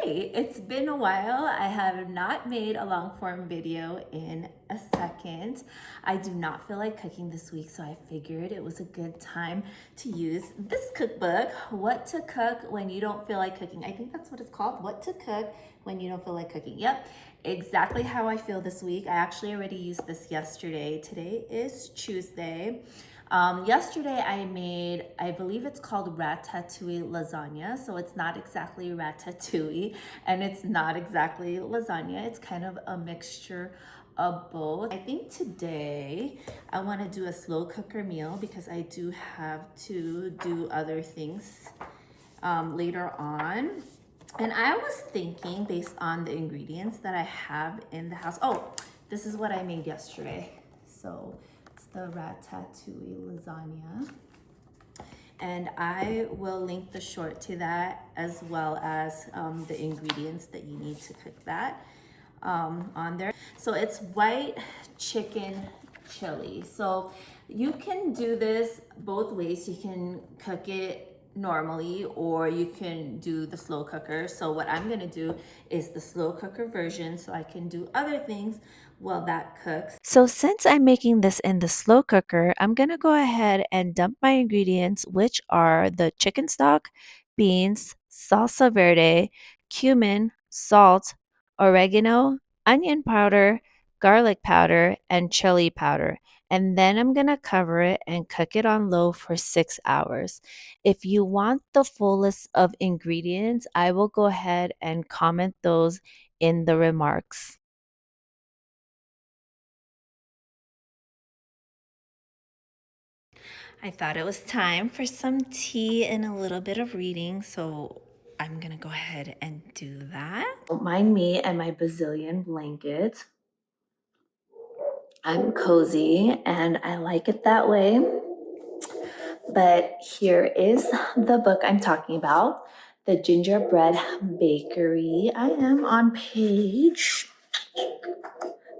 Hey, it's been a while. I have not made a long form video in a second. I do not feel like cooking this week, so I figured it was a good time to use this cookbook, What to Cook When You Don't Feel Like Cooking. I think that's what it's called, What to Cook When You Don't Feel Like Cooking. Yep, exactly how I feel this week. I actually already used this yesterday. Today is Tuesday. Yesterday I made, I believe it's called ratatouille lasagna. So it's not exactly ratatouille and it's not exactly lasagna. It's kind of a mixture of both. I think today I want to do a slow cooker meal because I do have to do other things later on. And I was thinking, based on the ingredients that I have in the house. Oh, this is what I made yesterday. So it's the ratatouille lasagna. And I will link the short to that, as well as the ingredients that you need to cook that on there. So it's white chicken chili. So you can do this both ways. You can cook it normally, or you can do the slow cooker. So what I'm gonna do is the slow cooker version, so I can do other things while that cooks. So since I'm making this in the slow cooker, I'm going to go ahead and dump my ingredients, which are the chicken stock, beans, salsa verde, cumin, salt, oregano, onion powder, garlic powder, and chili powder. And then I'm going to cover it and cook it on low for 6 hours. If you want the full list of ingredients, I will go ahead and comment those in the remarks. I thought it was time for some tea and a little bit of reading, so I'm gonna go ahead and do that. Don't mind me and my bazillion blankets. I'm cozy and I like it that way. But here is the book I'm talking about, the Gingerbread Bakery. I am on page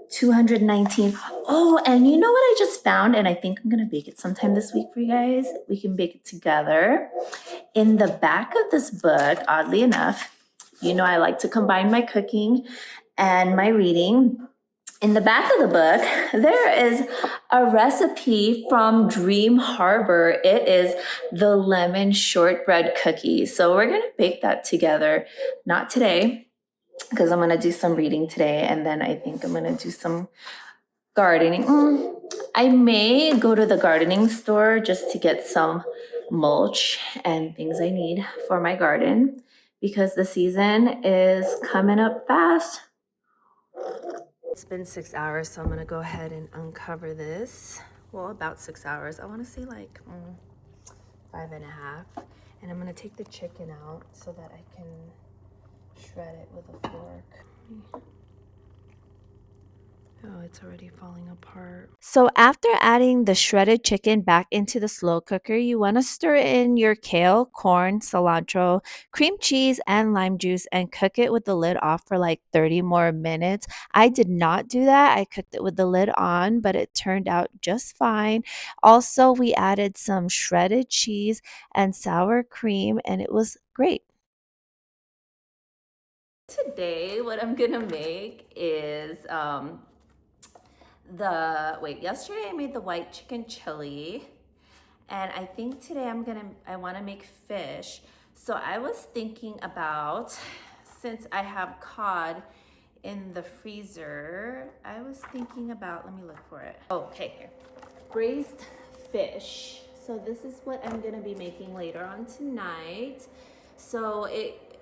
219. Oh, and you know what I just found? And I think I'm gonna bake it sometime this week for you guys. We can bake it together. In the back of this book, oddly enough, you know I like to combine my cooking and my reading. In the back of the book, there is a recipe from Dream Harbor. It is the Lemon Shortbread Cookie. So we're gonna bake that together, not today, because I'm gonna do some reading today, and then I think I'm gonna do some gardening. I may go to the gardening store just to get some mulch and things I need for my garden, because the season is coming up fast. It's been 6 hours, so I'm gonna go ahead and uncover this. Well, about 6 hours. I wanna say like 5.5. And I'm gonna take the chicken out so that I can shred it with a fork. Oh, it's already falling apart. So after adding the shredded chicken back into the slow cooker, you want to stir in your kale, corn, cilantro, cream cheese, and lime juice and cook it with the lid off for like 30 more minutes. I did not do that. I cooked it with the lid on, but it turned out just fine. Also, we added some shredded cheese and sour cream, and it was great. Today, what I'm gonna make is yesterday I made the white chicken chili, and I think today I wanna make fish. So I was thinking about, since I have cod in the freezer, I was thinking about, let me look for it. Oh, okay, here. Braised fish. So this is what I'm gonna be making later on tonight. So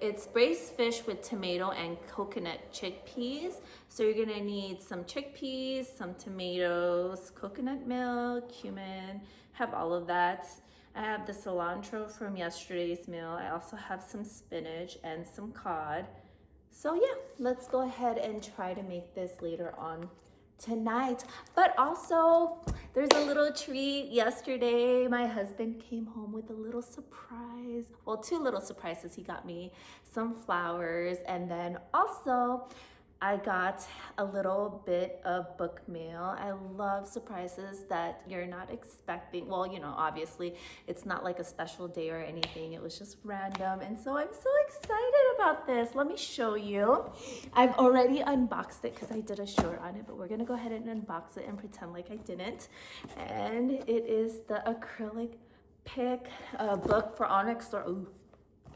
it's braised fish with tomato and coconut chickpeas. So you're gonna need some chickpeas, some tomatoes, coconut milk, cumin, have all of that. I have the cilantro from yesterday's meal. I also have some spinach and some cod. So yeah, let's go ahead and try to make this later on tonight. But also, there's a little treat. Yesterday my husband came home with a little surprise. Well, two little surprises. He got me some flowers, and then also I got a little bit of book mail. I love surprises that you're not expecting. Well, you know, obviously it's not like a special day or anything. It was just random. And so I'm so excited about this. Let me show you. I've already unboxed it because I did a short on it, but we're gonna go ahead and unbox it and pretend like I didn't. And it is the Acrylipics book for Onyx Storm. Ooh.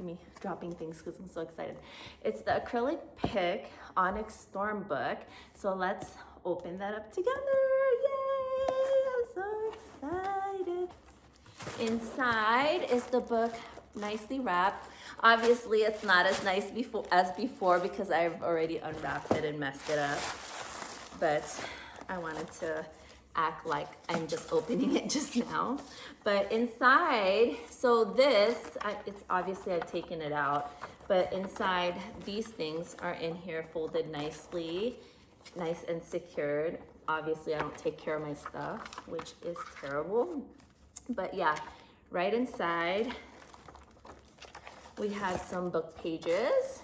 Me dropping things because I'm so excited. It's the Acrylipics Onyx Storm book. So let's open that up together. Yay! I'm so excited. Inside is the book nicely wrapped. Obviously, it's not as nice as before because I've already unwrapped it and messed it up. But I wanted to act like I'm just opening it just now. But inside, so this, it's obviously I've taken it out, but inside these things are in here folded nicely, nice and secured. Obviously I don't take care of my stuff, which is terrible. But yeah, right inside, we have some book pages.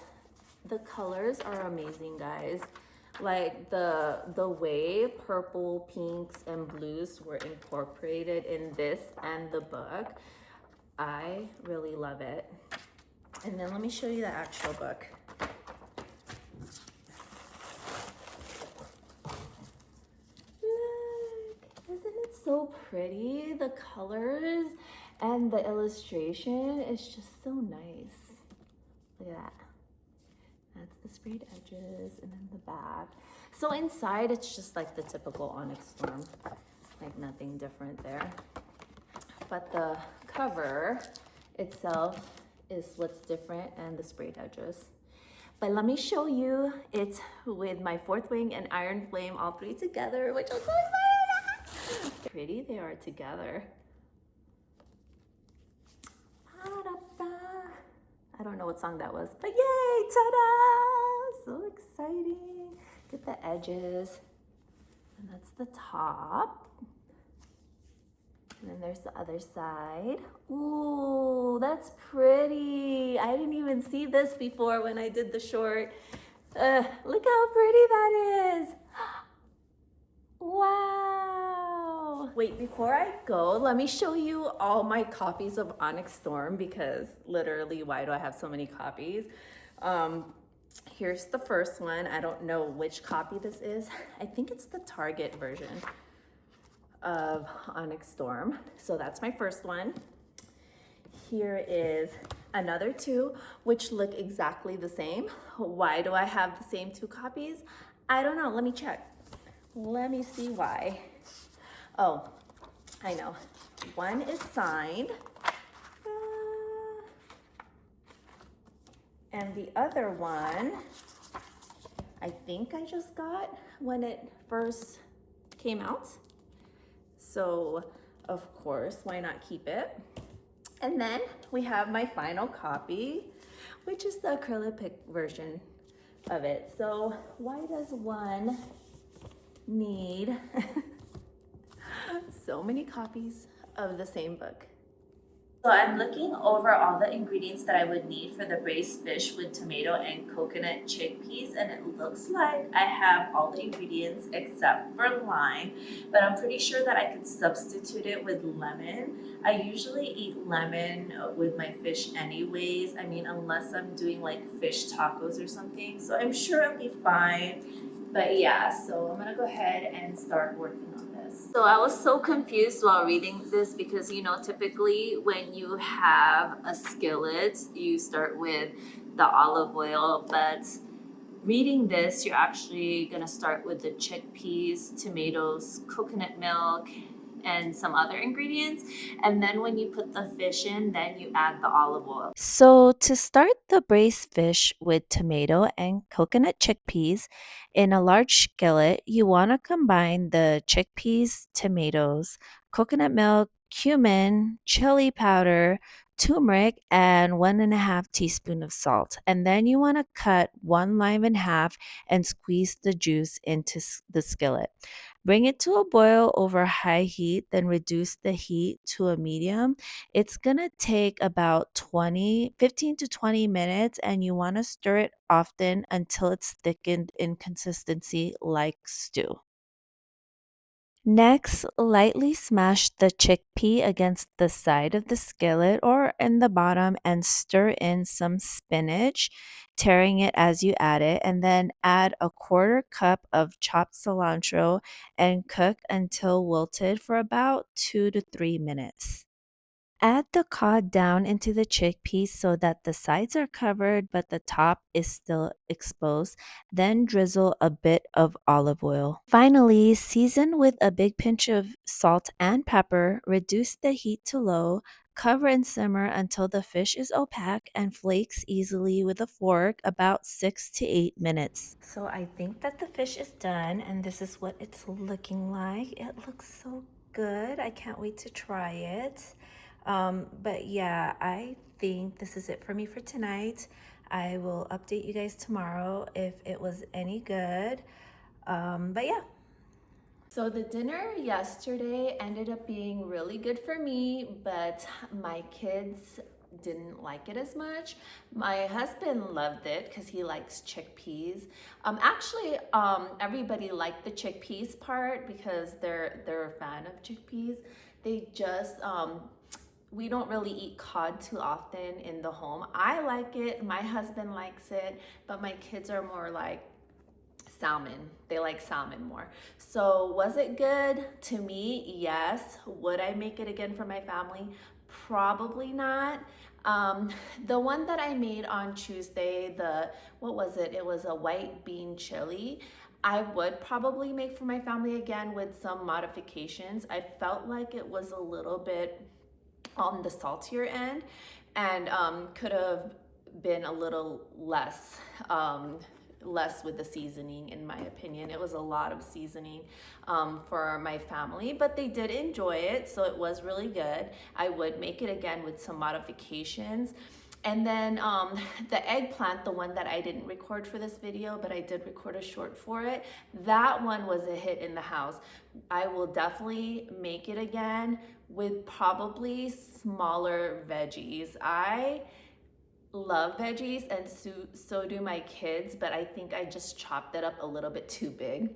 The colors are amazing, guys. Like the way purple, pinks, and blues were incorporated in this and the book. I really love it. And then let me show you the actual book. Look, isn't it so pretty? The colors and the illustration is just so nice. Look at that. That's the sprayed edges and then the back. So inside, it's just like the typical Onyx Storm, like nothing different there. But the cover itself is what's different and the sprayed edges. But let me show you it with my Fourth Wing and Iron Flame, all three together, which I'm so excited about. Pretty they are together. I don't know what song that was, but yay, ta-da! So exciting. Get the edges. And that's the top. And then there's the other side. Ooh, that's pretty. I didn't even see this before when I did the short. Look how pretty that is. Wow. Wait, before I go, let me show you all my copies of Onyx Storm because literally, why do I have so many copies? Here's the first one. I don't know which copy this is. I think it's the Target version of Onyx Storm. So that's my first one. Here is another two, which look exactly the same. Why do I have the same two copies? I don't know. Let me check. Let me see why. Oh, I know. One is signed. And the other one, I think I just got when it first came out. So, of course, why not keep it? And then we have my final copy, which is the Acrylipic version of it. So why does one need so many copies of the same book? So I'm looking over all the ingredients that I would need for the braised fish with tomato and coconut chickpeas, and it looks like I have all the ingredients except for lime, but I'm pretty sure that I could substitute it with lemon. I usually eat lemon with my fish anyways, I mean, unless I'm doing like fish tacos or something, so I'm sure it'll be fine. But yeah, so I'm gonna go ahead and start working on this. So I was so confused while reading this because, you know, typically when you have a skillet, you start with the olive oil, but reading this, you're actually gonna start with the chickpeas, tomatoes, coconut milk, and some other ingredients. And then when you put the fish in, then you add the olive oil. So, to start the braised fish with tomato and coconut chickpeas in a large skillet, you want to combine the chickpeas, tomatoes, coconut milk, cumin, chili powder, turmeric, and 1.5 teaspoons of salt. And then you want to cut 1 lime in half and squeeze the juice into the skillet. Bring it to a boil over high heat, then reduce the heat to a medium. It's going to take about 15 to 20 minutes, and you want to stir it often until it's thickened in consistency like stew. Next, lightly smash the chickpea against the side of the skillet or in the bottom and stir in some spinach, tearing it as you add it, and then add a quarter cup of chopped cilantro and cook until wilted for about 2 to 3 minutes. Add the cod down into the chickpeas so that the sides are covered but the top is still exposed. Then drizzle a bit of olive oil. Finally, season with a big pinch of salt and pepper. Reduce the heat to low. Cover and simmer until the fish is opaque and flakes easily with a fork, about 6 to 8 minutes. So I think that the fish is done, and this is what it's looking like. It looks so good. I can't wait to try it. But yeah, I think this is it for me for tonight. I will update you guys tomorrow if it was any good. But yeah. So the dinner yesterday ended up being really good for me, but my kids didn't like it as much. My husband loved it because he likes chickpeas. Everybody liked the chickpeas part because they're a fan of chickpeas. They just we don't really eat cod too often in the home. I like it, my husband likes it, but my kids are more like salmon. They like salmon more. So was it good? To me, yes. Would I make it again for my family? Probably not. The one that I made on Tuesday, what was it? It was a white bean chili. I would probably make for my family again with some modifications. I felt like it was a little bit on the saltier end and could have been a little less with the seasoning. In my opinion, it was a lot of seasoning for my family, but they did enjoy it, so it was really good. I would make it again with some modifications. And then the eggplant, the one that I didn't record for this video, but I did record a short for it, that one was a hit in the house. I will definitely make it again with probably smaller veggies. I love veggies and so do my kids, but I think I just chopped it up a little bit too big.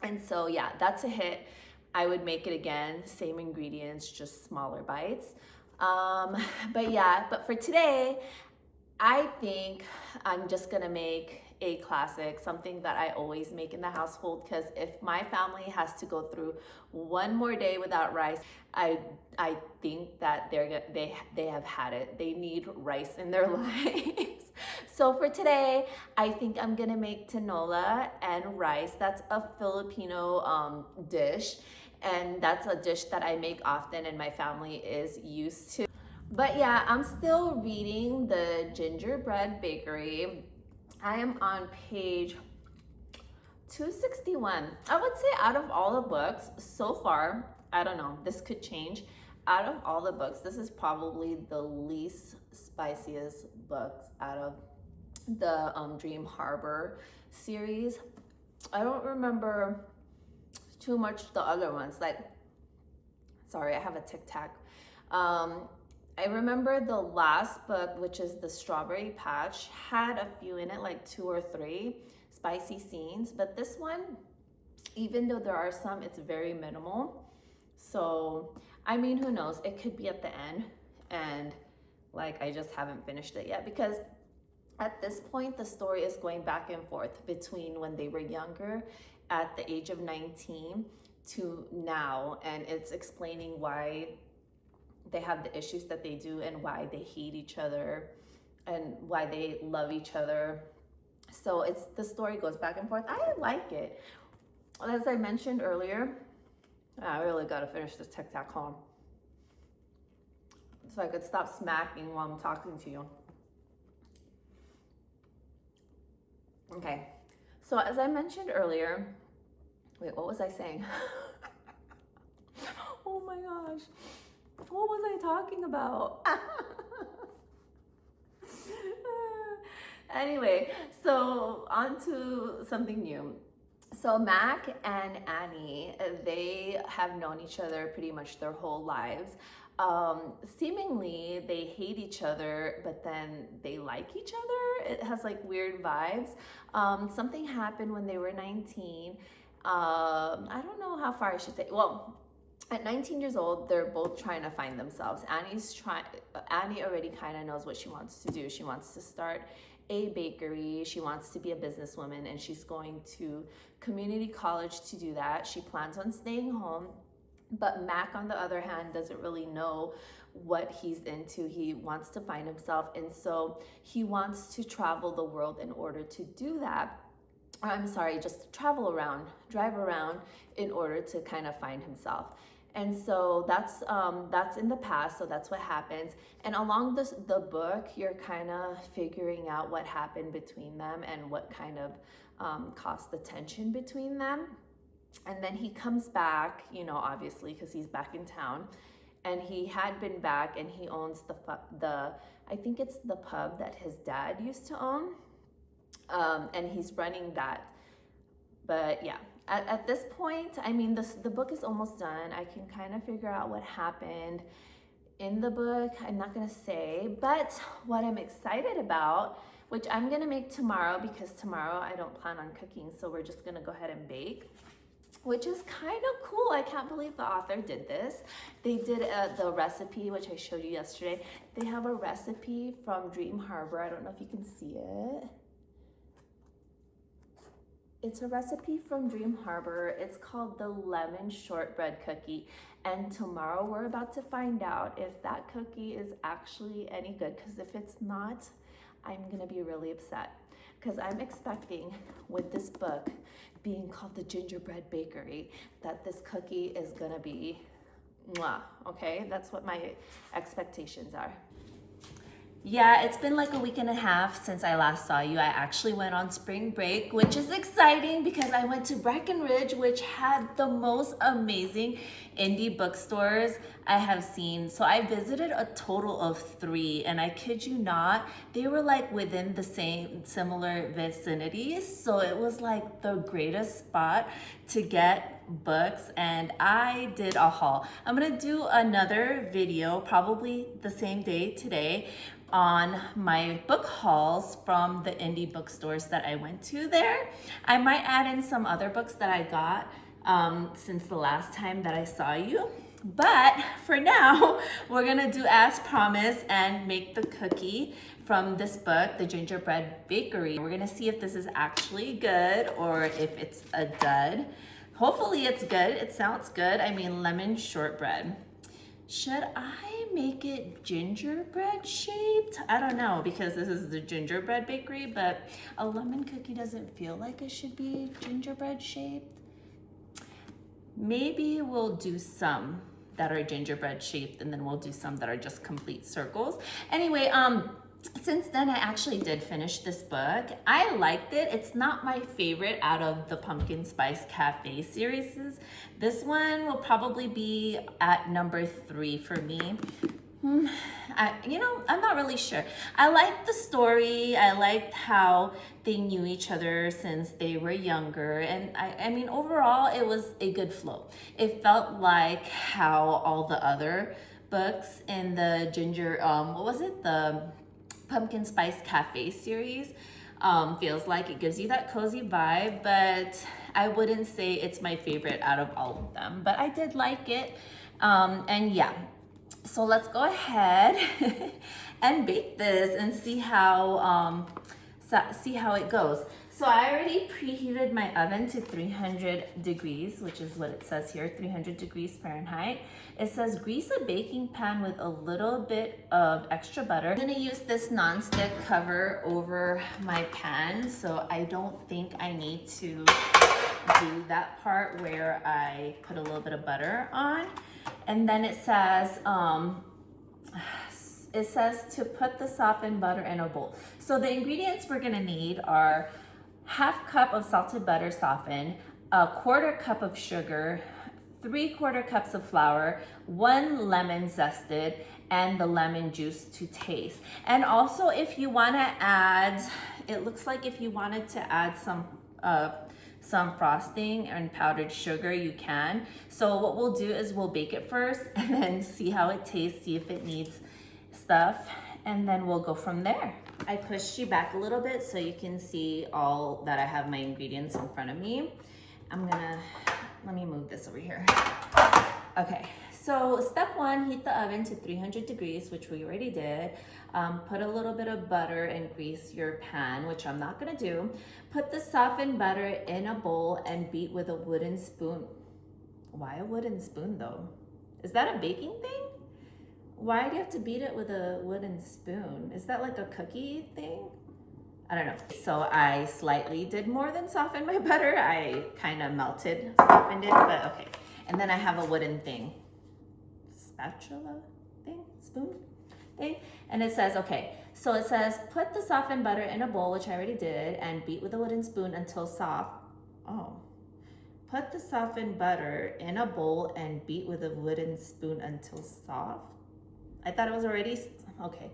And so yeah, that's a hit. I would make it again, same ingredients, just smaller bites. But for today, I think I'm just gonna make a classic, something that I always make in the household, because if my family has to go through one more day without rice, I think that they have had it. They need rice in their lives. So for today, I think I'm gonna make tinola and rice. That's a Filipino dish, and that's a dish that I make often and my family is used to. But yeah, I'm still reading the Gingerbread Bakery. I am on page 261. I would say out of all the books so far, I don't know, this could change. Out of all the books, this is probably the least spiciest books out of the Dream Harbor series. I don't remember too much the other ones. Sorry, I have a tic tac. I remember the last book, which is the Strawberry Patch, had a few in it, like 2 or 3 spicy scenes. But this one, even though there are some, it's very minimal. So, I mean, who knows? It could be at the end. And I just haven't finished it yet, because at this point, the story is going back and forth between when they were younger at the age of 19 to now. And it's explaining why they have the issues that they do and why they hate each other and why they love each other. So the story goes back and forth. I like it. As I mentioned earlier, I really gotta finish this Tic Tac home so I could stop smacking while I'm talking to you. Okay, so as I mentioned earlier, wait, what was I saying? Oh my gosh. What was I talking about? Anyway, so on to something new. So Mac and Annie, they have known each other pretty much their whole lives. Seemingly they hate each other, but then they like each other. It has like weird vibes. Something happened when they were 19. I don't know how far I should say. Well, at 19 years old, they're both trying to find themselves. Annie already kind of knows what she wants to do. She wants to start a bakery. She wants to be a businesswoman, and she's going to community college to do that. She plans on staying home. But Mac, on the other hand, doesn't really know what he's into. He wants to find himself, and so he wants to travel the world in order to do that. I'm sorry, just travel around, drive around in order to kind of find himself. And so that's in the past, so that's what happens. And along the book, you're kind of figuring out what happened between them and what kind of caused the tension between them. And then he comes back, you know, obviously, because he's back in town. And he had been back, and he owns I think it's the pub that his dad used to own. And he's running that. But yeah, at this point, I mean, the book is almost done. I can kind of figure out what happened in the book. I'm not gonna say, but what I'm excited about, which I'm gonna make tomorrow, because tomorrow I don't plan on cooking, so we're just gonna go ahead and bake, which is kind of cool. I can't believe the author did this. They did the recipe, which I showed you yesterday. They have a recipe from Dream Harbor. I don't know if you can see it. It's a recipe from Dream Harbor. It's called the Lemon Shortbread Cookie. And tomorrow we're about to find out if that cookie is actually any good. Because if it's not, I'm gonna be really upset. Because I'm expecting, with this book being called the Gingerbread Bakery, that this cookie is gonna be mwah, okay? That's what my expectations are. Yeah, it's been like a week and a half since I last saw you. I actually went on spring break, which is exciting because I went to Breckenridge, which had the most amazing indie bookstores I have seen. So I visited a total of 3, and I kid you not, they were like within the similar vicinities. So it was like the greatest spot to get books, and I did a haul. I'm gonna do another video probably the same day today on my book hauls from the indie bookstores that I went to there. I might add in some other books that I got since the last time that I saw you. But for now, we're gonna do as promised and make the cookie from this book, The Gingerbread Bakery. We're gonna see if this is actually good or if it's a dud. Hopefully it's good. It sounds good. I mean, lemon shortbread. Should I make it gingerbread shaped? I don't know, because this is the Gingerbread Bakery, but a lemon cookie doesn't feel like it should be gingerbread shaped. Maybe we'll do some that are gingerbread shaped, and then we'll do some that are just complete circles. Anyway, since then, I actually did finish this book. I liked it. It's not my favorite out of the Pumpkin Spice Cafe series. This one will probably be at number 3 for me. I'm not really sure. I liked the story. I liked how they knew each other since they were younger. And I mean, overall, it was a good flow. It felt like how all the other books in the the Pumpkin Spice Cafe series feels like. It gives you that cozy vibe, but I wouldn't say it's my favorite out of all of them, but I did like it. And yeah, so let's go ahead and bake this and see how it goes. So I already preheated my oven to 300 degrees, which is what it says here, 300 degrees Fahrenheit. It says grease a baking pan with a little bit of extra butter. I'm gonna use this nonstick cover over my pan, so I don't think I need to do that part where I put a little bit of butter on. And then it says to put the softened butter in a bowl. So the ingredients we're gonna need are 1/2 cup of salted butter softened, 1/4 cup of sugar, 3/4 cups of flour, 1 lemon zested, and the lemon juice to taste. And also if you want to add, it looks like if you wanted to add some frosting and powdered sugar, you can. So what we'll do is we'll bake it first and then see how it tastes, see if it needs stuff, and then we'll go from there. I pushed you back a little bit so you can see all that I have my ingredients in front of me. Let me move this over here. Okay, so step 1, heat the oven to 300 degrees, which we already did. Put a little bit of butter and grease your pan, which I'm not gonna do. Put the softened butter in a bowl and beat with a wooden spoon. Why a wooden spoon though? Is that a baking thing? Why do you have to beat it with a wooden spoon? Is that like a cookie thing? I don't know. So I slightly did more than soften my butter. I kind of softened it, but okay. And then I have a wooden thing. Spatula thing? Spoon thing? And it says, okay, so it says, put the softened butter in a bowl, which I already did, and beat with a wooden spoon until soft. Oh. Put the softened butter in a bowl and beat with a wooden spoon until soft. I thought it was already, okay.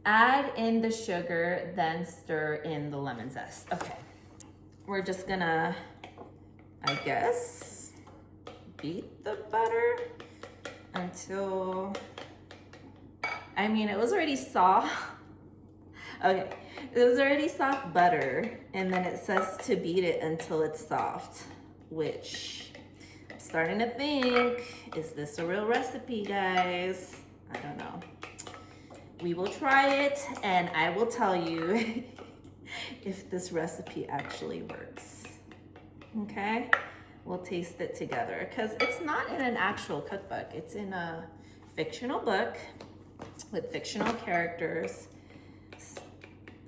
Add in the sugar, then stir in the lemon zest. Okay, we're just gonna, I guess, beat the butter until, I mean, it was already soft. Okay, it was already soft butter, and then it says to beat it until it's soft, which I'm starting to think, is this a real recipe, guys? I don't know. We will try it and I will tell you if this recipe actually works. Okay? We'll taste it together because it's not in an actual cookbook. It's in a fictional book with fictional characters.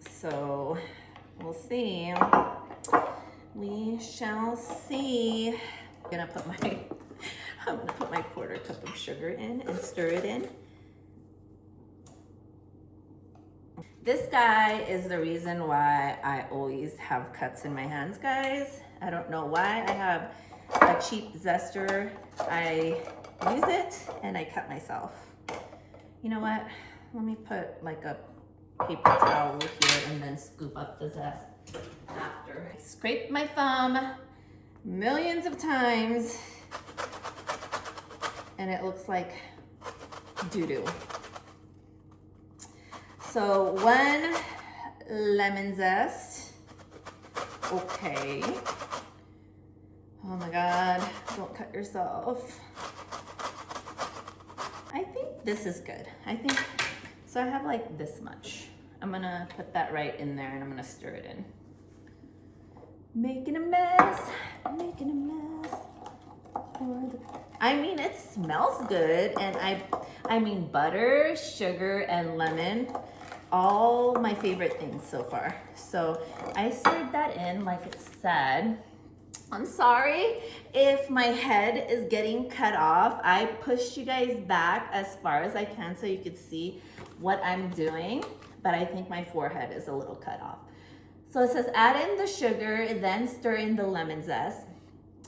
So we'll see. We shall see. I'm gonna put my 1/4 cup of sugar in and stir it in. This guy is the reason why I always have cuts in my hands, guys. I don't know why. I have a cheap zester. I use it and I cut myself. You know what? Let me put like a paper towel here and then scoop up the zest after. I scraped my thumb millions of times and it looks like doo-doo. So 1 lemon zest. Okay. Oh my God, don't cut yourself. I think this is good. So I have like this much. I'm gonna put that right in there and I'm gonna stir it in. Making a mess, making a mess. I mean, it smells good, and I mean butter, sugar, and lemon, all my favorite things so far. So I stirred that in like it said. I'm sorry if my head is getting cut off. I pushed you guys back as far as I can so you could see what I'm doing, but I think my forehead is a little cut off. So it says add in the sugar, then stir in the lemon zest.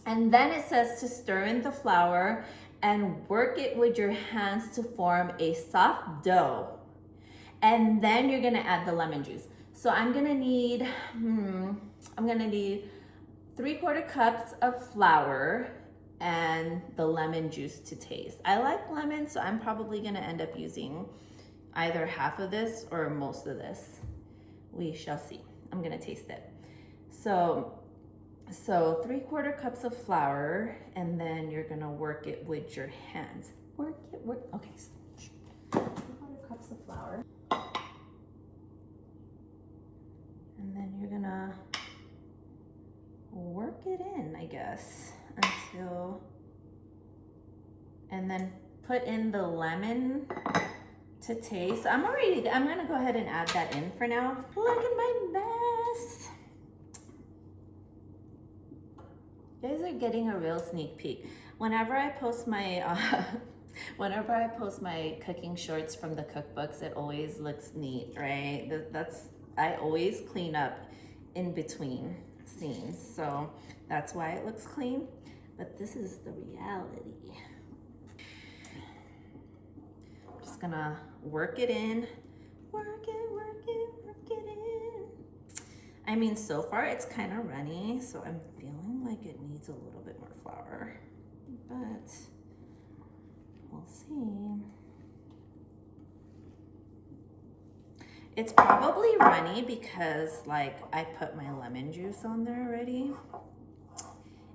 And then it says to stir in the flour and work it with your hands to form a soft dough. And then you're gonna add the lemon juice. So I'm gonna need 3/4 cups of flour and the lemon juice to taste. I like lemon, so I'm probably gonna end up using either half of this or most of this. We shall see. I'm gonna taste it. So 3/4 cups of flour, and then you're gonna work it with your hands. Work, okay. 3/4 cups of flour. And then you're gonna work it in, I guess, and then put in the lemon to taste. I'm gonna go ahead and add that in for now. Look at my mess. You guys are getting a real sneak peek. Whenever I post my cooking shorts from the cookbooks, it always looks neat, right? I always clean up in between scenes, so that's why it looks clean. but this is the reality. I'm just gonna work it in. Work it, work it, work it in. I mean, so far it's kind of runny, so I'm feeling like it needs a little bit more flour, but we'll see. It's probably runny because like I put my lemon juice on there already,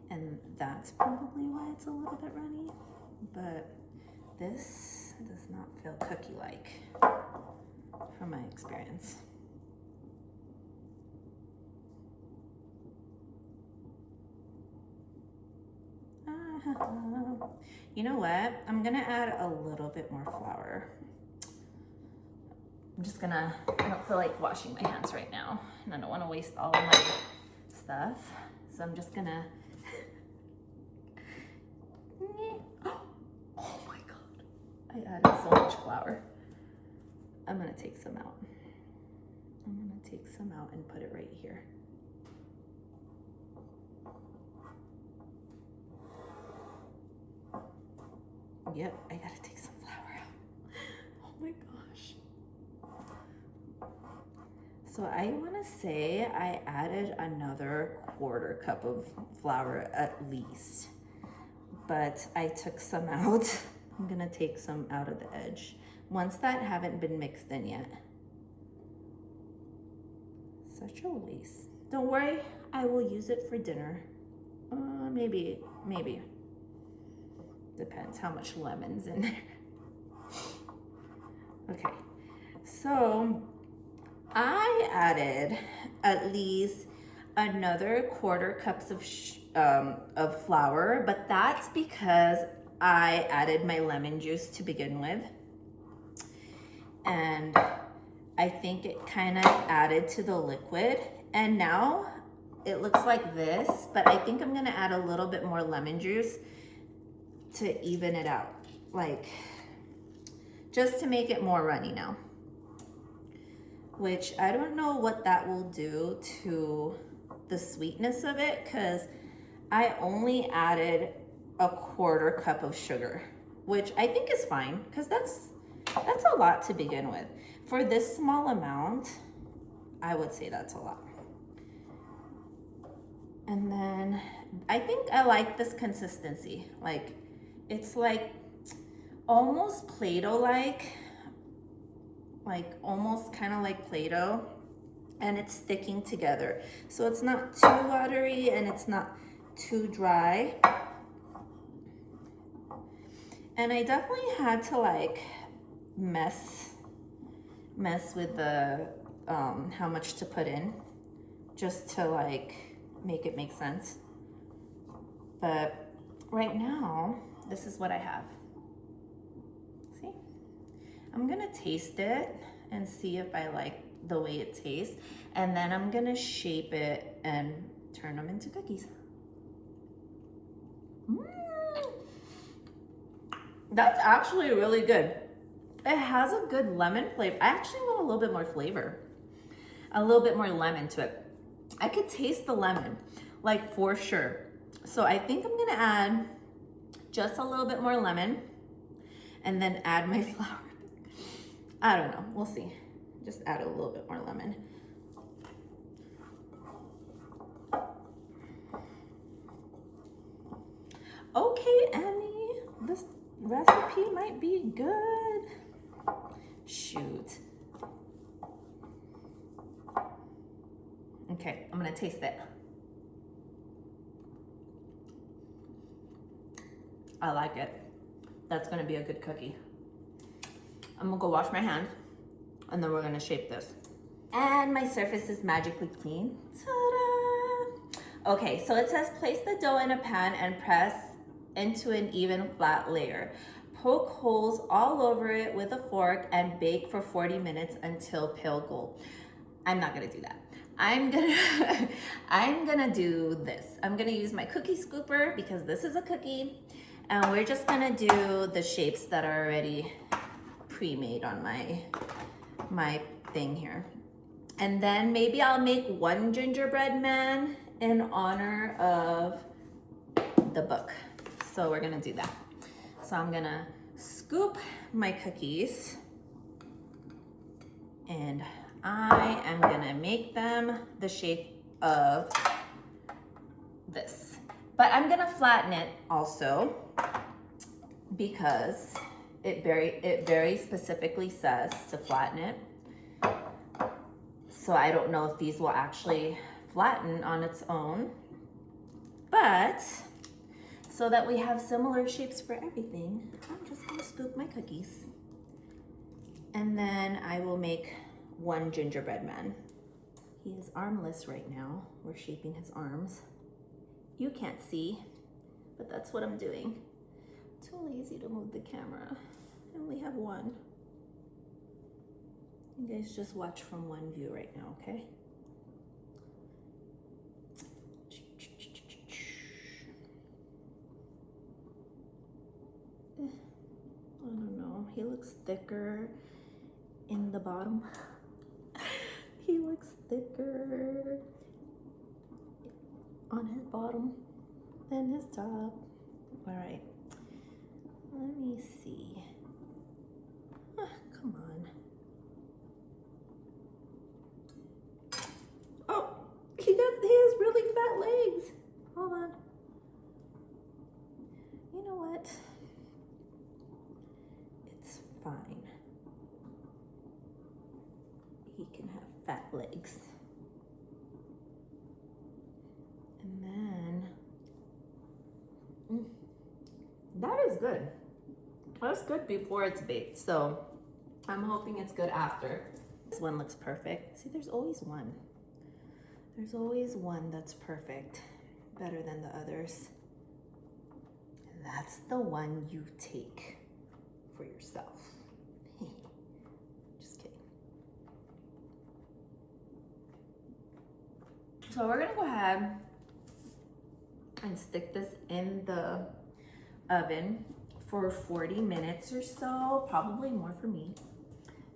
and that's probably why it's a little bit runny, but this does not feel cookie-like from my experience. You know what? I'm gonna add a little bit more flour. I don't feel like washing my hands right now, and I don't want to waste all of my stuff, so I'm just gonna oh my god, I added so much flour. I'm gonna take some out. And put it right here. Yep, I gotta take some flour out. Oh my gosh. So I wanna say I added another 1/4 cup of flour at least, but I took some out. I'm gonna take some out of the edge. Ones that haven't been mixed in yet. Such a waste. Don't worry, I will use it for dinner. Maybe. Depends how much lemon's in there. Okay, so I added at least another 1/4 cups of flour, but that's because I added my lemon juice to begin with. And I think it kind of added to the liquid. And now it looks like this, but I think I'm gonna add a little bit more lemon juice to even it out. Like, just to make it more runny now. Which I don't know what that will do to the sweetness of it, because I only added a 1/4 cup of sugar, which I think is fine, because that's a lot to begin with. For this small amount, I would say that's a lot. And then I think I like this consistency. Like, it's like almost Play-Doh-like, almost kind of like Play-Doh, and it's sticking together. So it's not too watery and it's not too dry. And I definitely had to like mess with the how much to put in, just to like make it make sense. But right now, this is what I have. See? I'm gonna taste it and see if I like the way it tastes, and then I'm gonna shape it and turn them into cookies. That's actually really good. It has a good lemon flavor. I actually want a little bit more flavor, a little bit more lemon to it. I could taste the lemon, like, for sure. So I think I'm gonna add just a little bit more lemon and then add my flour. I don't know, we'll see. Just add a little bit more lemon. Okay, Annie, this recipe might be good. Shoot. Okay, I'm gonna taste it. I like it. That's gonna be a good cookie. I'm gonna go wash my hands, and then we're gonna shape this. And my surface is magically clean. Ta-da! Okay, so it says place the dough in a pan and press into an even flat layer. Poke holes all over it with a fork and bake for 40 minutes until pale gold. I'm not gonna do that. I'm gonna do this. I'm gonna use my cookie scooper because this is a cookie, and we're just gonna do the shapes that are already pre-made on my thing here. And then maybe I'll make one gingerbread man in honor of the book. So we're gonna do that. So I'm gonna scoop my cookies and I am gonna make them the shape of this. But I'm gonna flatten it also because it very specifically says to flatten it. So I don't know if these will actually flatten on its own, but so that we have similar shapes for everything, I'm just gonna scoop my cookies. And then I will make one gingerbread man. He is armless right now. We're shaping his arms. You can't see, but that's what I'm doing. Too lazy to move the camera. I only have one. You guys just watch from one view right now, okay? I don't know, he looks thicker in the bottom. He looks thicker on his bottom than his top. All right, let me see. Come on. Oh, he has really fat legs. Hold on. You know what? It's fine. He can have fat legs. And then, that is good. That's good before it's baked, so I'm hoping it's good after. This one looks perfect. See, there's always one. There's always one that's perfect, better than the others. And that's the one you take for yourself. Just kidding. So we're gonna go ahead and stick this in the oven for 40 minutes or so, probably more for me,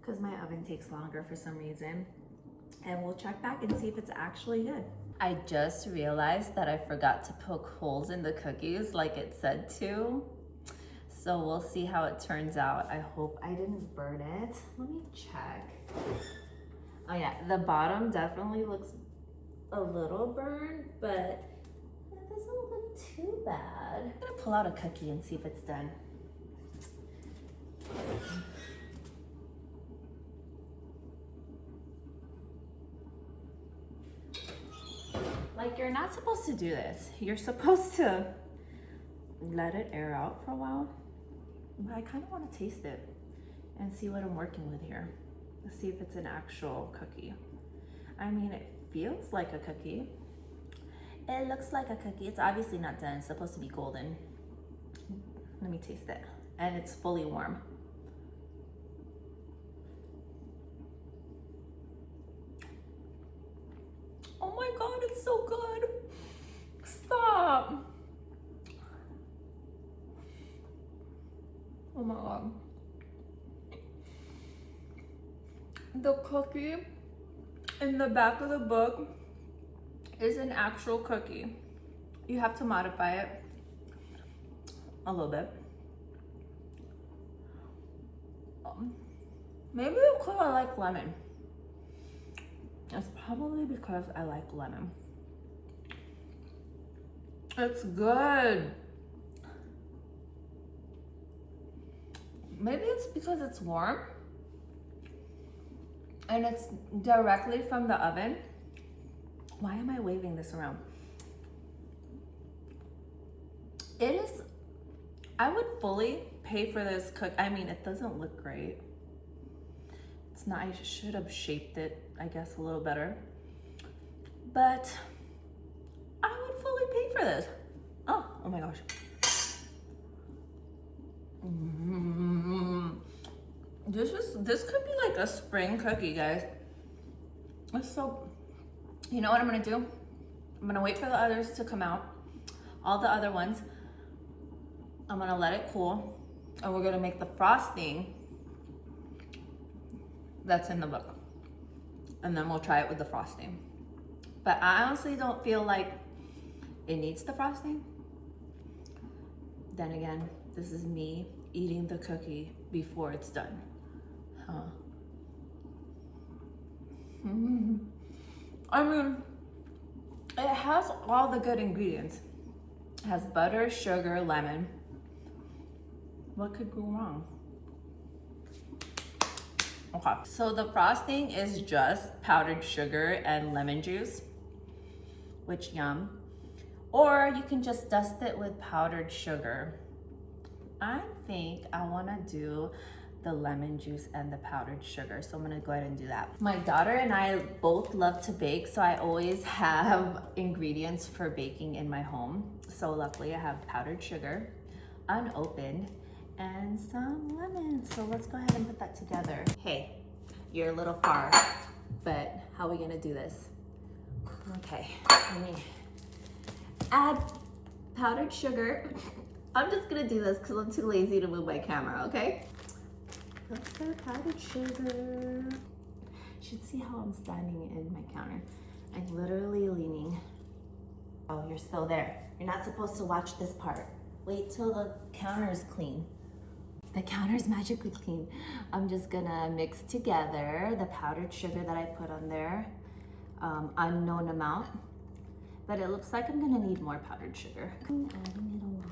because my oven takes longer for some reason. And we'll check back and see if it's actually good. I just realized that I forgot to poke holes in the cookies like it said to. So we'll see how it turns out. I hope I didn't burn it. Let me check. Oh yeah, the bottom definitely looks a little burned, but it doesn't look too bad. I'm gonna pull out a cookie and see if it's done. Like, you're not supposed to do this. You're supposed to let it air out for a while. But I kind of want to taste it and see what I'm working with here. Let's see if it's an actual cookie. I mean, it feels like a cookie. It looks like a cookie. It's obviously not done. It's supposed to be golden. Let me taste it. And it's fully warm. Oh my God, it's so good. Stop. Oh my God. The cookie in the back of the book is an actual cookie. You have to modify it a little bit. Maybe because I like lemon. It's probably because I like lemon. It's good. Maybe it's because it's warm and it's directly from the oven. Why am I waving this around? It is, I would fully pay for this I mean, it doesn't look great. It's not, I should have shaped it, I guess, a little better. But I would fully pay for this. Oh my gosh. This could be like a spring cookie, guys. It's so, you know what I'm gonna do? I'm gonna wait for the others to come out. All the other ones. I'm gonna let it cool. And we're gonna make the frosting that's in the book. And then we'll try it with the frosting. But I honestly don't feel like it needs the frosting. Then again, this is me eating the cookie before it's done. Huh. I mean, it has all the good ingredients. It has butter, sugar, lemon. What could go wrong? Okay, so the frosting is just powdered sugar and lemon juice, which yum. Or you can just dust it with powdered sugar. I think I wanna do the lemon juice and the powdered sugar, so I'm gonna go ahead and do that. My daughter and I both love to bake, so I always have ingredients for baking in my home. So luckily I have powdered sugar, unopened, and some lemon. So let's go ahead and put that together. Hey, you're a little far, but how are we gonna do this? Okay, let me add powdered sugar. I'm just gonna do this because I'm too lazy to move my camera, okay? Put the powdered sugar. You should see how I'm standing in my counter. I'm literally leaning. Oh, you're still there. You're not supposed to watch this part. Wait till the counter is clean. The counter is magically clean. I'm just gonna mix together the powdered sugar that I put on there, unknown amount, but it looks like I'm gonna need more powdered sugar. I'm adding it along.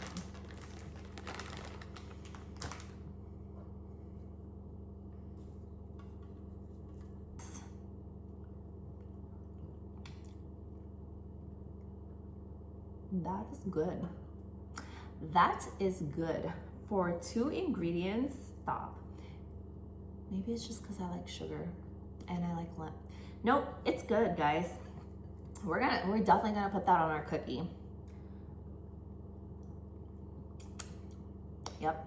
That is good. That is good. For 2 ingredients, stop. Maybe it's just because I like sugar and I like lemon. Nope, it's good, guys. We're definitely gonna put that on our cookie. Yep,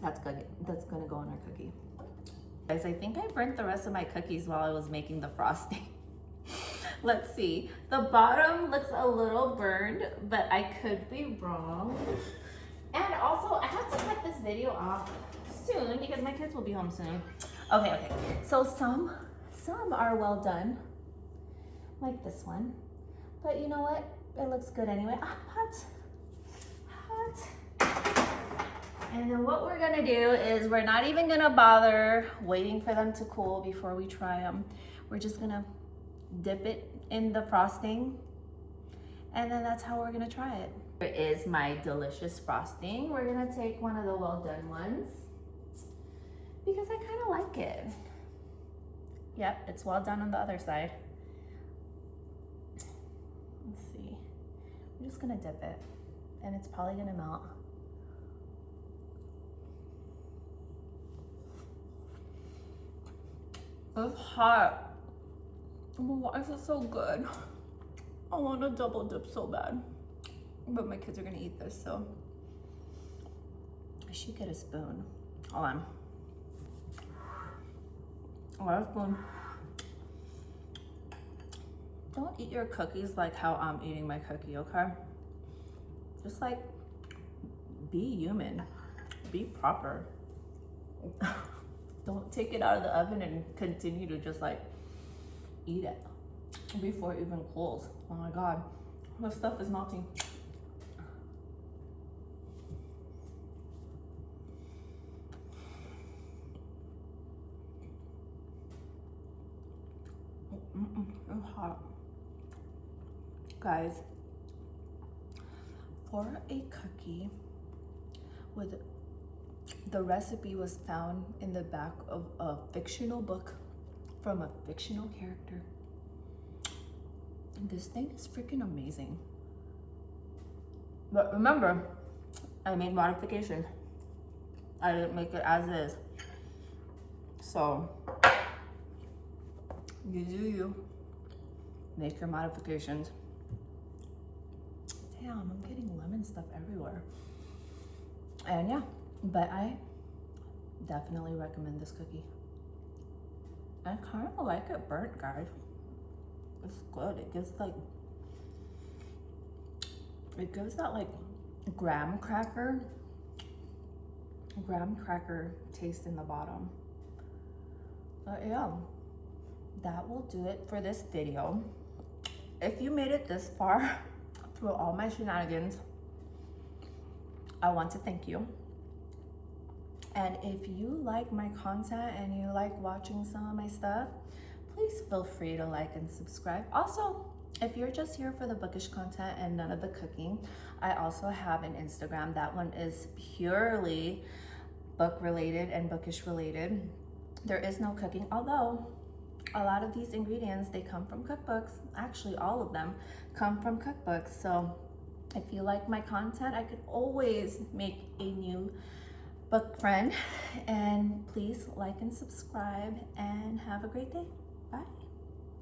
that's good. That's gonna go on our cookie. Guys, I think I burnt the rest of my cookies while I was making the frosting. Let's see. The bottom looks a little burned, but I could be wrong. And also, I have to cut this video off soon because my kids will be home soon. Okay. So some are well done, like this one. But you know what? It looks good anyway. Hot. And then what we're gonna do is we're not even gonna bother waiting for them to cool before we try them. We're just gonna dip it in the frosting, and then that's how we're gonna try it. Here is my delicious frosting. We're gonna take one of the well done ones because I kind of like it. Yep, it's well done on the other side. Let's see. I'm just gonna dip it, and it's probably gonna melt. It's hot. Why is it so good? I want a double dip so bad. But my kids are gonna eat this, so I should get a spoon. Hold on. I got a spoon. Don't eat your cookies like how I'm eating my cookie, okay? Just like, be human. Be proper. Don't take it out of the oven and continue to just like eat it before it even cools. Oh my God, the stuff is melting. It's hot. Guys, for a cookie with the recipe was found in the back of a fictional book from a fictional character. This thing is freaking amazing. But remember, I made modifications. I didn't make it as is. So, you do you. Make your modifications. Damn, I'm getting lemon stuff everywhere. And yeah, but I definitely recommend this cookie. I kind of like it burnt, guys. It's good. It gives that like graham cracker taste in the bottom. But yeah, that will do it for this video. If you made it this far through all my shenanigans, I want to thank you. And if you like my content and you like watching some of my stuff, please feel free to like and subscribe. Also, if you're just here for the bookish content and none of the cooking, I also have an Instagram. That one is purely book related and bookish related. There is no cooking, although a lot of these ingredients, they come from cookbooks. Actually, all of them come from cookbooks. So if you like my content, I could always make a new book friend. And please like and subscribe and have a great day. Bye.